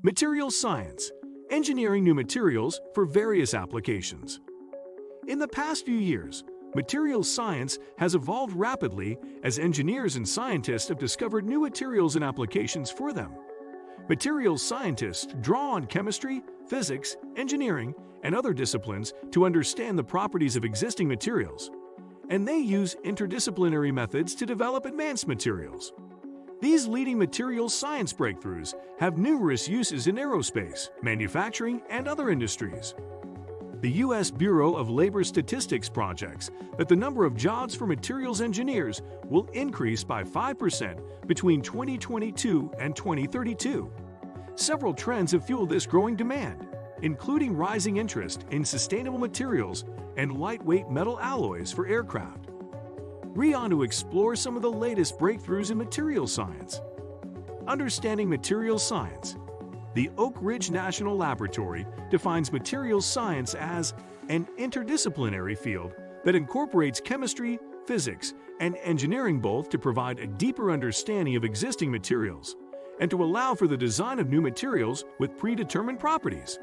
Materials science, engineering new materials for various applications. In the past few years, materials science has evolved rapidly as engineers and scientists have discovered new materials and applications for them. Materials scientists draw on chemistry, physics, engineering, and other disciplines to understand the properties of existing materials, and they use interdisciplinary methods to develop advanced materials. These leading materials science breakthroughs have numerous uses in aerospace, manufacturing, and other industries. The U.S. Bureau of Labor Statistics projects that the number of jobs for materials engineers will increase by 5% between 2022 and 2032. Several trends have fueled this growing demand, including rising interest in sustainable materials and lightweight metal alloys for aircraft. We're on to explore some of the latest breakthroughs in materials science. Understanding materials science. The Oak Ridge National Laboratory defines materials science as an interdisciplinary field that incorporates chemistry, physics, and engineering both to provide a deeper understanding of existing materials and to allow for the design of new materials with predetermined properties.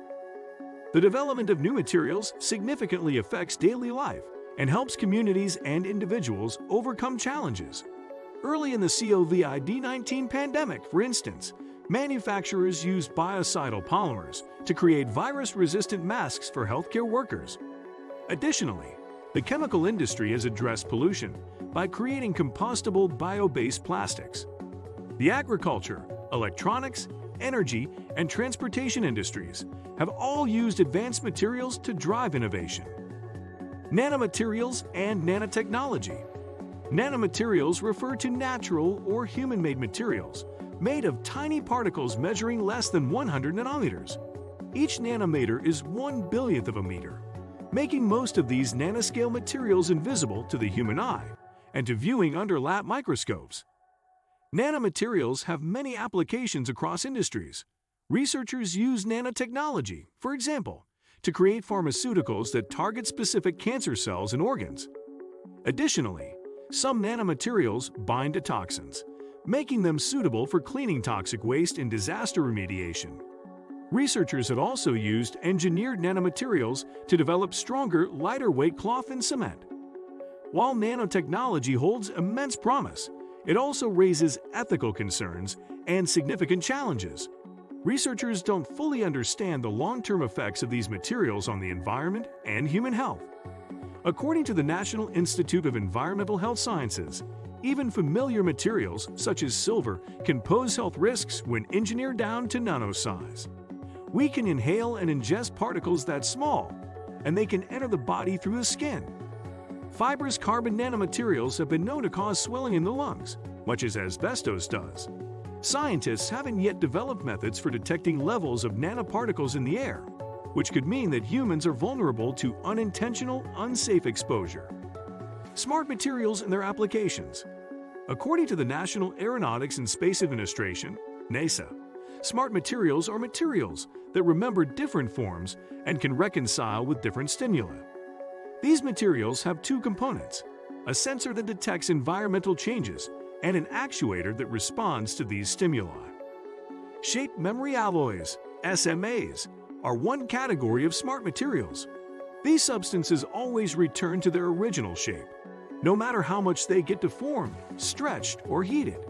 The development of new materials significantly affects daily life and helps communities and individuals overcome challenges. Early in the COVID-19 pandemic, for instance, manufacturers used biocidal polymers to create virus-resistant masks for healthcare workers. Additionally, the chemical industry has addressed pollution by creating compostable bio-based plastics. The agriculture, electronics, energy, and transportation industries have all used advanced materials to drive innovation. Nanomaterials and nanotechnology. Nanomaterials refer to natural or human-made materials made of tiny particles measuring less than 100 nanometers. Each nanometer is 1/1,000,000th of a meter, making most of these nanoscale materials invisible to the human eye and to viewing under lab microscopes. Nanomaterials have many applications across industries. Researchers use nanotechnology, for example, to create pharmaceuticals that target specific cancer cells and organs. Additionally, some nanomaterials bind to toxins, making them suitable for cleaning toxic waste in disaster remediation. Researchers have also used engineered nanomaterials to develop stronger, lighter-weight cloth and cement. While nanotechnology holds immense promise, it also raises ethical concerns and significant challenges. Researchers don't fully understand the long-term effects of these materials on the environment and human health. According to the National Institute of Environmental Health Sciences, even familiar materials such as silver can pose health risks when engineered down to nanosize. We can inhale and ingest particles that small, and they can enter the body through the skin. Fibrous carbon nanomaterials have been known to cause swelling in the lungs, much as asbestos does. Scientists haven't yet developed methods for detecting levels of nanoparticles in the air, which could mean that humans are vulnerable to unintentional, unsafe exposure. Smart materials and their applications. According to the National Aeronautics and Space Administration, NASA, smart materials are materials that remember different forms and can reconcile with different stimuli. These materials have two components: a sensor that detects environmental changes and an actuator that responds to these stimuli. Shape memory alloys, SMAs, are one category of smart materials. These substances always return to their original shape, no matter how much they get deformed, stretched, or heated.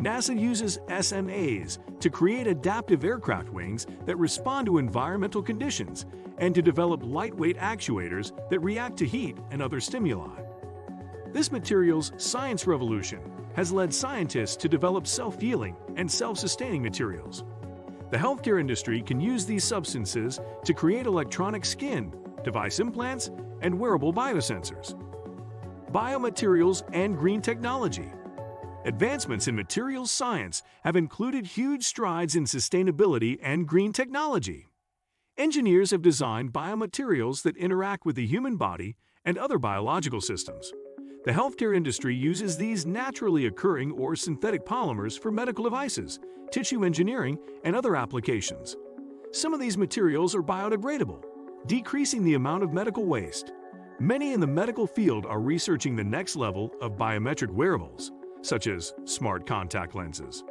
NASA uses SMAs to create adaptive aircraft wings that respond to environmental conditions and to develop lightweight actuators that react to heat and other stimuli. This materials science revolution has led scientists to develop self-healing and self-sustaining materials. The healthcare industry can use these substances to create electronic skin, device implants, and wearable biosensors. Biomaterials and green technology. Advancements in materials science have included huge strides in sustainability and green technology. Engineers have designed biomaterials that interact with the human body and other biological systems. The healthcare industry uses these naturally occurring or synthetic polymers for medical devices, tissue engineering, and other applications. Some of these materials are biodegradable, decreasing the amount of medical waste. Many in the medical field are researching the next level of biometric wearables, such as smart contact lenses.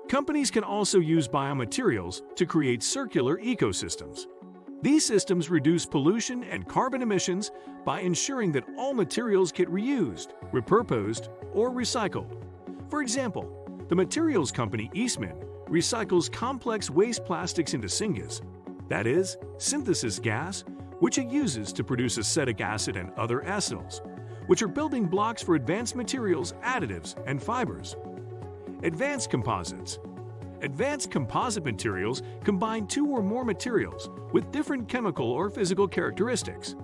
Companies can also use biomaterials to create circular ecosystems. These systems reduce pollution and carbon emissions by ensuring that all materials get reused, repurposed, or recycled. For example, the materials company Eastman recycles complex waste plastics into syngas, that is, synthesis gas, which it uses to produce acetic acid and other acetyls, which are building blocks for advanced materials, additives, and fibers. Advanced composites. Advanced composite materials combine two or more materials with different chemical or physical characteristics.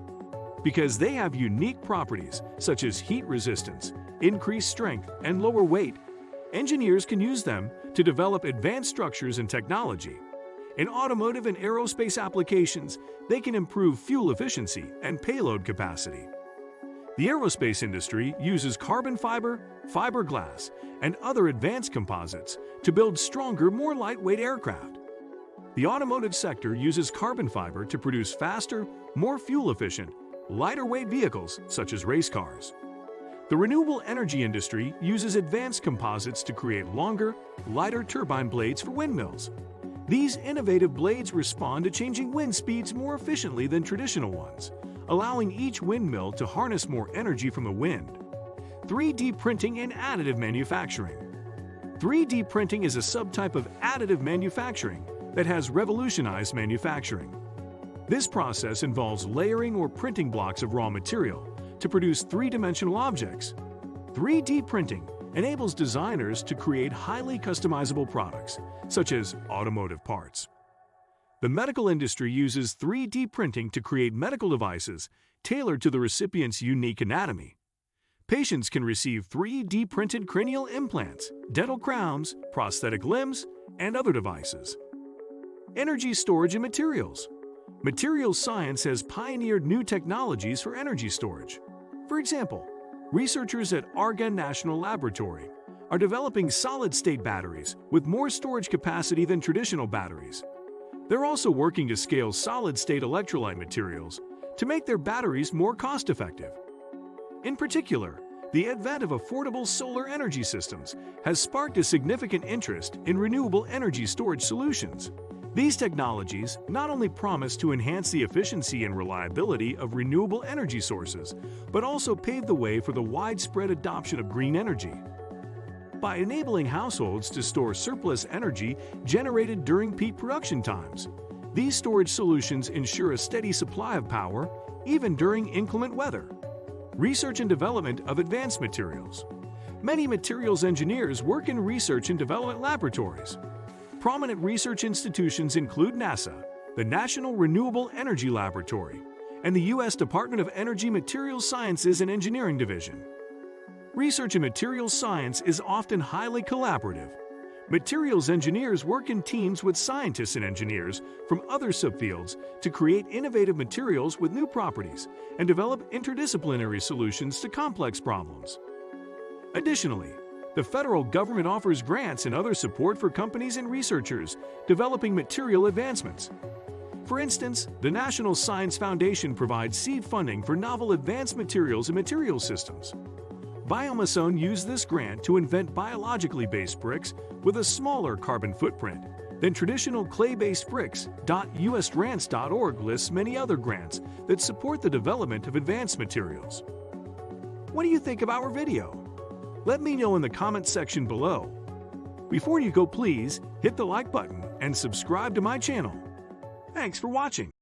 Because they have unique properties such as heat resistance, increased strength, and lower weight, engineers can use them to develop advanced structures and technology. In automotive and aerospace applications, they can improve fuel efficiency and payload capacity. The aerospace industry uses carbon fiber, fiberglass, and other advanced composites to build stronger, more lightweight aircraft. The automotive sector uses carbon fiber to produce faster, more fuel-efficient, lighter-weight vehicles such as race cars. The renewable energy industry uses advanced composites to create longer, lighter turbine blades for windmills. These innovative blades respond to changing wind speeds more efficiently than traditional ones, allowing each windmill to harness more energy from the wind. 3D printing and additive manufacturing. 3D printing is a subtype of additive manufacturing that has revolutionized manufacturing. This process involves layering or printing blocks of raw material to produce three-dimensional objects. 3D printing enables designers to create highly customizable products, such as automotive parts. The medical industry uses 3D printing to create medical devices tailored to the recipient's unique anatomy. Patients can receive 3D printed cranial implants, dental crowns, prosthetic limbs, and other devices. Energy storage and materials. Materials science has pioneered new technologies for energy storage. For example, researchers at Argonne National Laboratory are developing solid-state batteries with more storage capacity than traditional batteries. They're also working to scale solid-state electrolyte materials to make their batteries more cost-effective. In particular, the advent of affordable solar energy systems has sparked a significant interest in renewable energy storage solutions. These technologies not only promise to enhance the efficiency and reliability of renewable energy sources, but also pave the way for the widespread adoption of green energy. By enabling households to store surplus energy generated during peak production times, these storage solutions ensure a steady supply of power even during inclement weather. Research and development of advanced materials. Many materials engineers work in research and development laboratories. Prominent research institutions include NASA, the National Renewable Energy Laboratory, and the U.S. Department of Energy Materials Sciences and Engineering Division. Research in materials science is often highly collaborative. Materials engineers work in teams with scientists and engineers from other subfields to create innovative materials with new properties and develop interdisciplinary solutions to complex problems. Additionally, the federal government offers grants and other support for companies and researchers developing material advancements. For instance, the National Science Foundation provides seed funding for novel advanced materials and material systems. Biomason used this grant to invent biologically based bricks with a smaller carbon footprint than traditional clay-based bricks. USgrants.org lists many other grants that support the development of advanced materials. What do you think of our video? Let me know in the comments section below. Before you go, please hit the like button and subscribe to my channel. Thanks for watching.